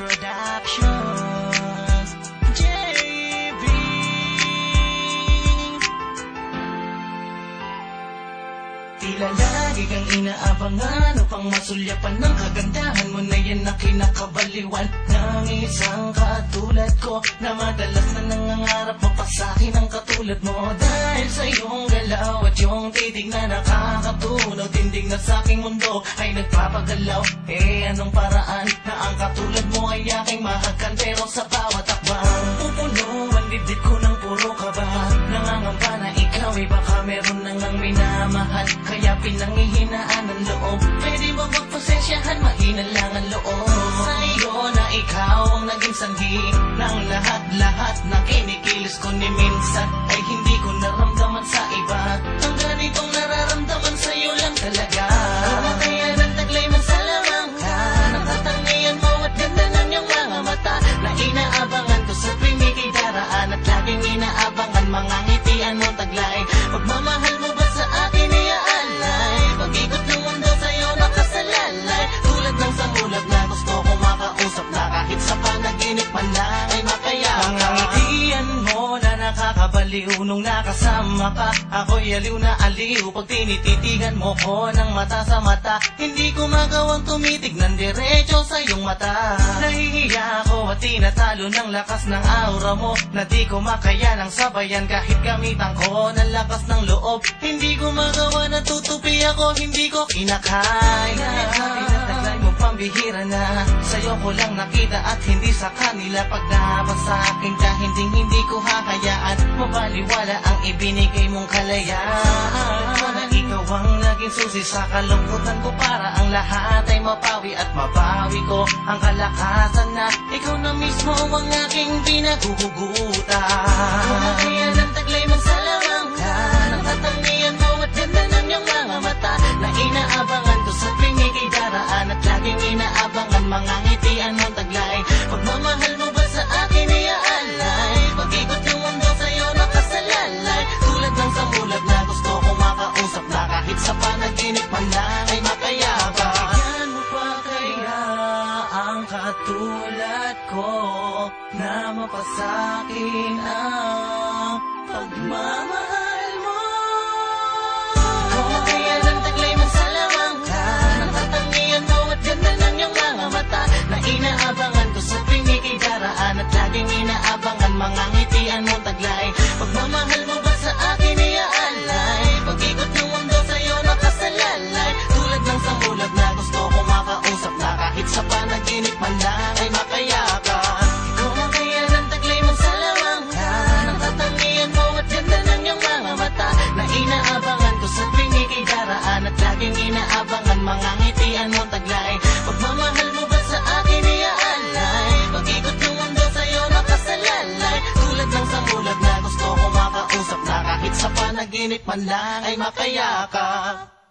Productions, JB. Tila lagi kang inaabangan upang masulyapan ng kagandahan mo na yan na kinakabaliwan ng isang katulad ko na madalas na nangangarap mapasakin ang katulad mo. Dahil sa iyong galaw at yung titig na nakakatunaw, tindig na sa aking mundo ay nagpapagalaw. Anong paraan na ang katulad mo ay aking mahagkan, pero sa bawat akbang pupuno ang dibdib ko ng puro kaba. Nangangamba na ikaw ay baka meron nang minamahal, kaya pinanghihinaan ang loob. Pwede ba magpasensyahan, mahina lang ang loob. Sa iyo na ikaw ang naging sanhi ng lahat-lahat na kinikilos ko, ni minsan ay hindi ko naramdaman sa iba. Ang ganitong nararamdaman sa iyo lang talaga. Kumakayan ang taglay mo sa lamang ka, nakatangian mo at ganda ng iyong mga mata, na inaabangan ko sa tuwing ika'y daraan, at laging inaabangan mga ngitian mo taglay. Pagmamahal mo ba sa akin iaalay, pag-ikot ng mundo sa'yo nakasalalay, tulad ng samulat na gusto ko makausap na kahit sa panaginip man lang ay makayakan. Mga ngitian mo na nakakabaliw nung nakasama ka, ako'y aliw na aliw pag tinititigan mo ko ng mata sa mata. Hindi ko magawang tumitig ng diretso sa iyong mata. Nahihiya ako at tinatalo ng lakas ng aura mo, na di ko makaya ng sabayan kahit gamitan ko ng lakas ng loob. Hindi ko magawa na tutupi ako, hindi ko kinakaya. Pinataglay mo pambihira na, sa'yo ko lang nakita at hindi sa kanila. Pag nabas sa akin ka, hindi ko hakayaan mabaliwala ang ibinigay mong kalayaan. Na ikaw ang naging susi sa kalungkutan ko, para ang lahat ay mapawi at mabawi ko ang kalakasan na ikaw na mismo ang aking pinaguhugutan. Kumakayan ang taglay mo sa lamang ka, nakatangian mo at ganda ng iyong mga mata, na inaabangan ko sa tuwing ika'y daraan, at laging inaabangan mga ngitian mong taglay. Pagmamahal mo ba sa akin iaalay, pag-ikot ng mundo sa'yo nakasalalay, tulad ng samulat na gusto ko makausap na kahit sa panaginip man lang ay makayabang. Bigyan mo pa kaya ang katulad ko na mapasakin ang pagmamahal mo? Kumakayan ang taglay mo sa lamang ka, nakatangian mo at ganda ng iyong mga mata, na inaabangan ko sa tuwing ika'y daraan, at laging inaabangan mga ngitian mong taglay. Pagmamahal mo ba sa akin iaalay, pag-ikot ng mundo sa'yo nakasalalay, tulad ng samulat na gusto ko makausap na kahit sa panaginip man lang ay makayakan. Kumakayan ang taglay mo sa lamang ka, nakatangian mo at ganda ng iyong mga mata, na inaabangan ko sa tuwing ika'y daraan, at laging inaabangan mga ngitian mong taglay. Pagmamahal mo ba sa akin iaalay, pag-ikot ng mundo sa'yo nakasalalay, tulad ng samulat na gusto ko makausap na kahit sa panaginip man lang ay makayakap.